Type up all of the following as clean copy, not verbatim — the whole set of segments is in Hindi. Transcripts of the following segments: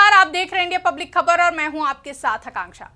नमस्कार, आप देख रहे हैं इंडिया पब्लिक खबर और मैं हूं आपके साथ आकांक्षा।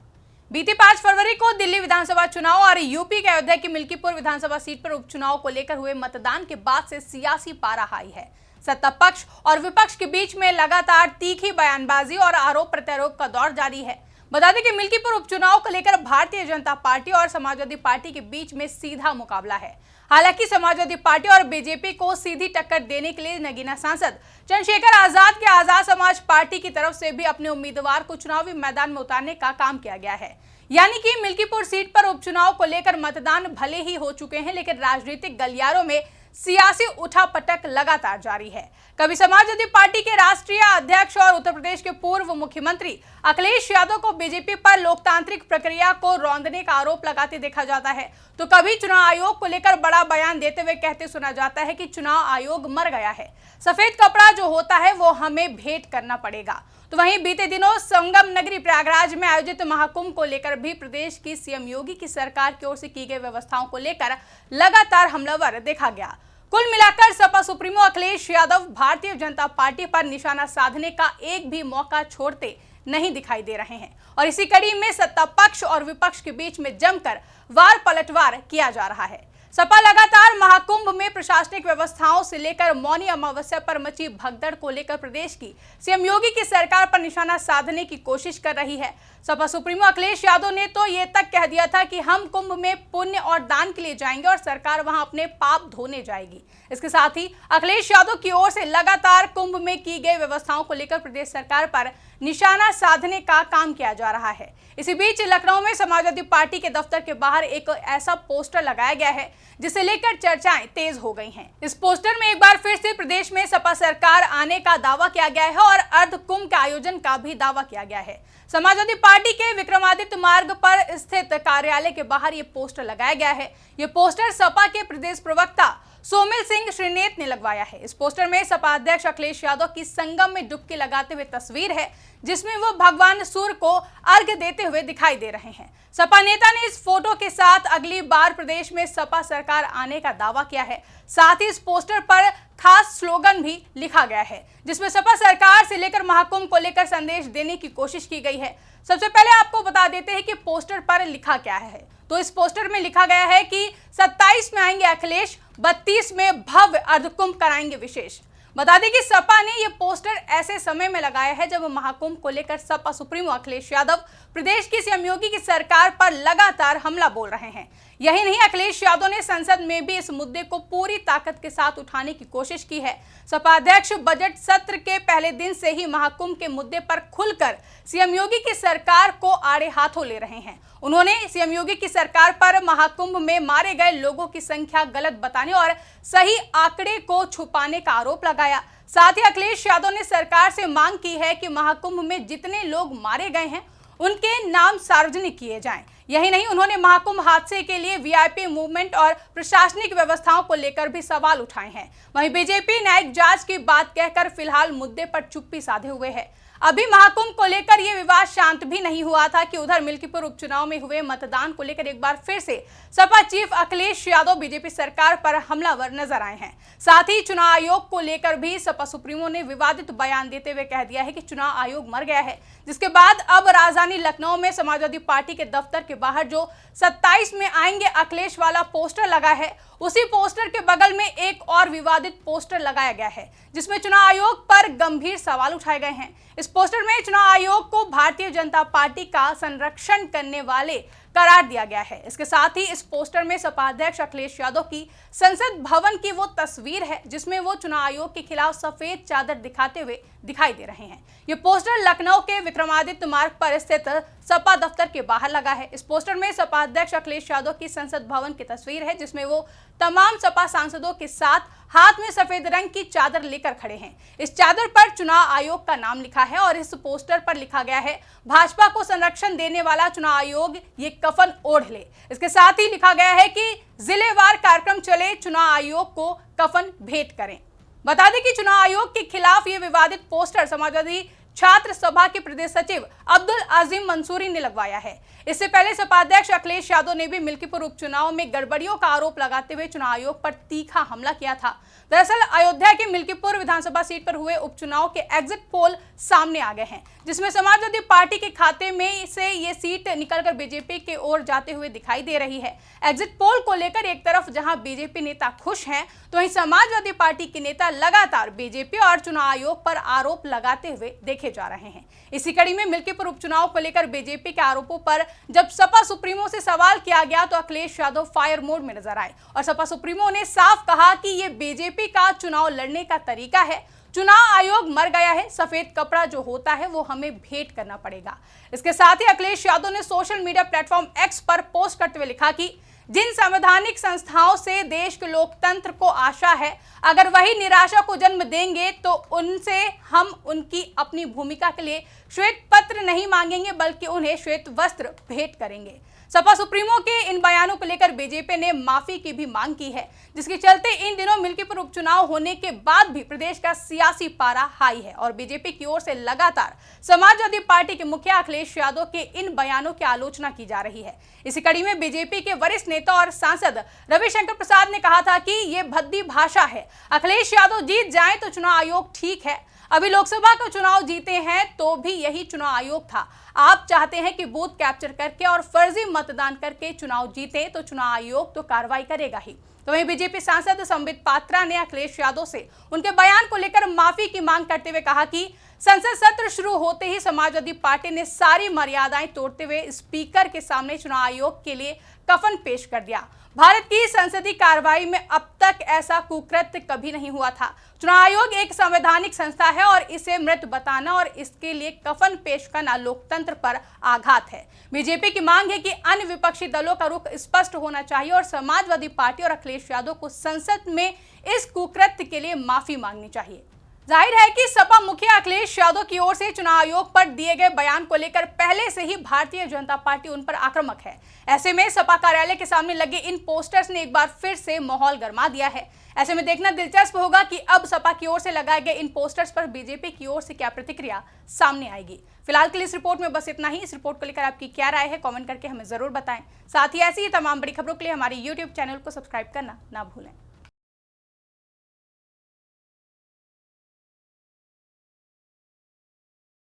बीती 5 फरवरी को दिल्ली विधानसभा चुनाव और यूपी के अयोध्या की मिल्कीपुर विधानसभा सीट पर उपचुनाव को लेकर हुए मतदान के बाद से सियासी पारा हाई है। सत्ता पक्ष और विपक्ष के बीच में लगातार तीखी बयानबाजी और आरोप प्रत्यारोप का दौर जारी है। बता दें कि मिल्कीपुर उपचुनाव को लेकर भारतीय जनता पार्टी और समाजवादी पार्टी के बीच में सीधा मुकाबला है। हालांकि समाजवादी पार्टी और बीजेपी को सीधी टक्कर देने के लिए नगीना सांसद चंद्रशेखर आजाद के आजाद समाज पार्टी की तरफ से भी अपने उम्मीदवार को चुनावी मैदान में उतारने का काम किया गया है। यानी कि मिल्कीपुर सीट पर उपचुनाव को लेकर मतदान भले ही हो चुके हैं, लेकिन राजनीतिक गलियारों में सियासी उठापटक लगातार जारी है। कभी समाजवादी पार्टी के राष्ट्रीय अध्यक्ष और उत्तर प्रदेश के पूर्व मुख्यमंत्री अखिलेश यादव को बीजेपी पर लोकतांत्रिक प्रक्रिया को रौंदने का आरोप लगाते देखा जाता है, तो कभी चुनाव आयोग को लेकर बड़ा बयान देते हुए कहते सुना जाता है कि चुनाव आयोग मर गया है, सफेद कपड़ा जो होता है वो हमें भेंट करना पड़ेगा। तो वहीं बीते दिनों संगम नगरी प्रयागराज में आयोजित महाकुंभ को लेकर भी प्रदेश की सीएम योगी की सरकार की ओर से की गई व्यवस्थाओं को लेकर लगातार हमलावर देखा गया। कुल मिलाकर सपा सुप्रीमो अखिलेश यादव भारतीय जनता पार्टी पर निशाना साधने का एक भी मौका छोड़ते नहीं दिखाई दे रहे हैं और इसी कड़ी में सत्ता पक्ष और विपक्ष के बीच में जमकर वार पलटवार किया जा रहा है। सपा लगातार महाकुंभ में प्रशासनिक व्यवस्थाओं से लेकर मौनी अमावस्या पर मची भगदड़ को लेकर प्रदेश की सीएम योगी की सरकार पर निशाना साधने की कोशिश कर रही है। सपा सुप्रीमो अखिलेश यादव ने तो ये तक कह दिया था कि हम कुंभ में पुण्य और दान के लिए जाएंगे और सरकार वहां अपने पाप धोने जाएगी। इसके साथ ही अखिलेश यादव की ओर से लगातार कुंभ में की गई व्यवस्थाओं को लेकर प्रदेश सरकार पर निशाना साधने का काम किया जा रहा है। इसी बीच लखनऊ में समाजवादी पार्टी के दफ्तर के बाहर एक ऐसा पोस्टर लगाया गया है जिसे लेकर चर्चाएं तेज हो गई हैं। इस पोस्टर में एक बार फिर से प्रदेश में सपा सरकार आने का दावा किया गया है और अर्ध कुंभ के आयोजन का भी दावा किया गया है। समाजवादी पार्टी के विक्रमादित्य मार्ग पर स्थित कार्यालय के बाहर ये पोस्टर लगाया गया है। ये पोस्टर सपा के प्रदेश प्रवक्ता सोमिल सिंह श्रीनेत ने लगवाया है। इस पोस्टर में सपा अध्यक्ष अखिलेश यादव की संगम में डुबकी लगाते हुए तस्वीर है, जिसमें वो भगवान सूर्य को अर्घ्य देते हुए दिखाई दे रहे हैं। सपा नेता ने इस फोटो के साथ अगली बार प्रदेश में सपा सरकार आने का दावा किया है। साथ ही इस पोस्टर पर खास स्लोगन भी लिखा गया है, जिसमें सपा सरकार से लेकर महाकुंभ को लेकर संदेश देने की कोशिश की गई है। सबसे पहले आपको बता देते हैं कि पोस्टर पर लिखा क्या है। तो इस पोस्टर में लिखा गया है कि 27 में आएंगे अखिलेश, 32 में भव्य अर्धकुंभ कराएंगे विशेष। बता दें कि सपा ने यह पोस्टर ऐसे समय में लगाया है जब महाकुंभ को लेकर सपा सुप्रीमो अखिलेश यादव प्रदेश की सीएम योगी की सरकार पर लगातार हमला बोल रहे हैं। यही नहीं, अखिलेश यादव ने संसद में भी इस मुद्दे को पूरी ताकत के साथ उठाने की कोशिश की है। सपा अध्यक्ष बजट सत्र के पहले दिन से ही महाकुंभ के मुद्दे पर खुलकर सीएम योगी की सरकार को आड़े हाथों ले रहे हैं। उन्होंने सीएम योगी की सरकार पर महाकुंभ में मारे गए लोगों की संख्या गलत बताने और सही आंकड़े को छुपाने का आरोप लगाया। साथ ही अखिलेश यादव ने सरकार से मांग की है कि महाकुंभ में जितने लोग मारे गए हैं उनके नाम सार्वजनिक किए जाएं। यही नहीं, उन्होंने महाकुंभ हादसे के लिए वीआईपी मूवमेंट और प्रशासनिक व्यवस्थाओं को लेकर भी सवाल उठाए हैं। वहीं बीजेपी न्यायिक जांच की बात कहकर फिलहाल मुद्दे पर चुप्पी साधे हुए है। अभी महाकुंभ को लेकर यह विवाद शांत भी नहीं हुआ था कि उधर मिल्कीपुर उपचुनाव में हुए मतदान को लेकर एक बार फिर से सपा चीफ अखिलेश यादव बीजेपी सरकार पर हमलावर नजर आए हैं। साथ ही चुनाव आयोग को लेकर भी सपा सुप्रीमो ने विवादित बयान देते हुए कह दिया है कि चुनाव आयोग मर गया है, जिसके बाद अब राजधानी लखनऊ में समाजवादी पार्टी के दफ्तर के बाहर जो 27 में आएंगे अखिलेश वाला पोस्टर लगा है, उसी पोस्टर के बगल में एक और विवादित पोस्टर लगाया गया है, जिसमें चुनाव आयोग पर गंभीर सवाल उठाए गए हैं। इस पोस्टर में चुनाव आयोग को भारतीय जनता पार्टी का संरक्षण करने वाले करार दिया गया है। इसके साथ ही इस पोस्टर में सपा अध्यक्ष अखिलेश यादव की संसद भवन की वो तस्वीर है, जिसमें वो चुनाव आयोग के खिलाफ सफेद चादर दिखाते हुए दिखाई दे रहे हैं। ये पोस्टर लखनऊ के विक्रमादित्य मार्ग पर स्थित सपा दफ्तर के बाहर लगा है। इस पोस्टर में सपा अध्यक्ष अखिलेश यादव की संसद भवन की तस्वीर है, जिसमें वो तमाम सपा सांसदों के साथ हाथ में सफेद रंग की चादर लेकर खड़े हैं। इस चादर पर चुनाव आयोग का नाम लिखा है और इस पोस्टर पर लिखा गया है, भाजपा को संरक्षण देने वाला चुनाव आयोग ये कफन ओढ़ ले। इसके साथ ही लिखा गया है कि जिलेवार कार्यक्रम चले, चुनाव आयोग को कफन भेंट करें। बता दें कि चुनाव आयोग के खिलाफ ये विवादित पोस्टर समाजवादी छात्र सभा के प्रदेश सचिव अब्दुल अजीम मंसूरी ने लगवाया है। इससे पहले सपा अध्यक्ष अखिलेश यादव ने भी मिल्कीपुर उपचुनाव में गड़बड़ियों का आरोप लगाते हुए चुनाव आयोग पर तीखा हमला किया था। दरअसल अयोध्या के मिल्कीपुर विधानसभा सीट पर हुए उपचुनाव के एग्जिट पोल सामने आ गए हैं, जिसमें समाजवादी पार्टी के खाते में से ये सीट निकलकर बीजेपी की ओर जाते हुए दिखाई दे रही है। एग्जिट पोल को लेकर एक तरफ जहां बीजेपी नेता खुश हैं, तो वहीं समाजवादी पार्टी के नेता लगातार बीजेपी और चुनाव आयोग पर आरोप लगाते हुए देखे जा रहे हैं। इसी कड़ी में मिल्कीपुर उपचुनाव को लेकर बीजेपी के आरोपों पर जब सपा सुप्रीमो से सवाल किया गया तो अखिलेश यादव फायर मोड में नजर आए और सपा सुप्रीमो ने साफ कहा कि ये बीजेपी का चुनाव लड़ने का तरीका है। चुनाव आयोग मर गया है, सफेद कपड़ा जो होता है वो हमें भेंट करना पड़ेगा। इसके साथ ही अखिलेश यादव ने सोशल मीडिया प्लेटफॉर्म एक्स पर पोस्ट करते हुए लिखा कि जिन संवैधानिक संस्थाओं से देश के लोकतंत्र को आशा है, अगर वही निराशा को जन्म देंगे तो उनसे हम उनकी अपनी भूमिका के लिए श्वेत पत्र नहीं मांगेंगे बल्कि उन्हें श्वेत वस्त्र भेंट करेंगे। सपा सुप्रीमो के इन बयानों को लेकर बीजेपी ने माफी की भी मांग की है, जिसके चलते इन दिनों मिल्कीपुर उपचुनाव होने के बाद भी प्रदेश का सियासी पारा हाई है और बीजेपी की ओर से लगातार समाजवादी पार्टी के मुखिया अखिलेश यादव के इन बयानों की आलोचना की जा रही है। इसी कड़ी में बीजेपी के वरिष्ठ नेता और सांसद रविशंकर प्रसाद ने कहा था कि ये भद्दी भाषा है, अखिलेश यादव जीत जाए तो चुनाव आयोग ठीक है, अभी लोकसभा का चुनाव जीते हैं तो भी यही चुनाव आयोग था। आप चाहते हैं कि बूथ कैप्चर करके और फर्जी मतदान करके चुनाव जीते तो चुनाव आयोग तो कार्रवाई करेगा ही। तो वहीं बीजेपी सांसद संबित पात्रा ने अखिलेश यादव से उनके बयान को लेकर माफी की मांग करते हुए कहा कि संसद सत्र शुरू होते ही समाजवादी पार्टी ने सारी मर्यादाएं तोड़ते हुए स्पीकर के सामने चुनाव आयोग के लिए कफन पेश कर दिया। भारत की संसदीय कार्रवाई में अब तक ऐसा कुकृत्य कभी नहीं हुआ था। चुनाव आयोग एक संवैधानिक संस्था है और इसे मृत बताना और इसके लिए कफन पेश करना लोकतंत्र पर आघात है। बीजेपी की मांग है कि अन्य विपक्षी दलों का रुख स्पष्ट होना चाहिए और समाजवादी पार्टी और अखिलेश यादव को संसद में इस कुकृत्य के लिए माफी मांगनी चाहिए। जाहिर है कि सपा मुखिया अखिलेश यादव की ओर से चुनाव आयोग पर दिए गए बयान को लेकर पहले से ही भारतीय जनता पार्टी उन पर आक्रामक है। ऐसे में सपा कार्यालय के सामने लगे इन पोस्टर्स ने एक बार फिर से माहौल गरमा दिया है। ऐसे में देखना दिलचस्प होगा कि अब सपा की ओर से लगाए गए इन पोस्टर्स पर बीजेपी की ओर से क्या प्रतिक्रिया सामने आएगी। फिलहाल के लिए इस रिपोर्ट में बस इतना ही। इस रिपोर्ट को लेकर आपकी क्या राय है, कमेंट करके हमें जरूर बताएं। साथ ही ऐसी ही तमाम बड़ी खबरों के लिए हमारे YouTube चैनल को सब्सक्राइब करना ना भूलें।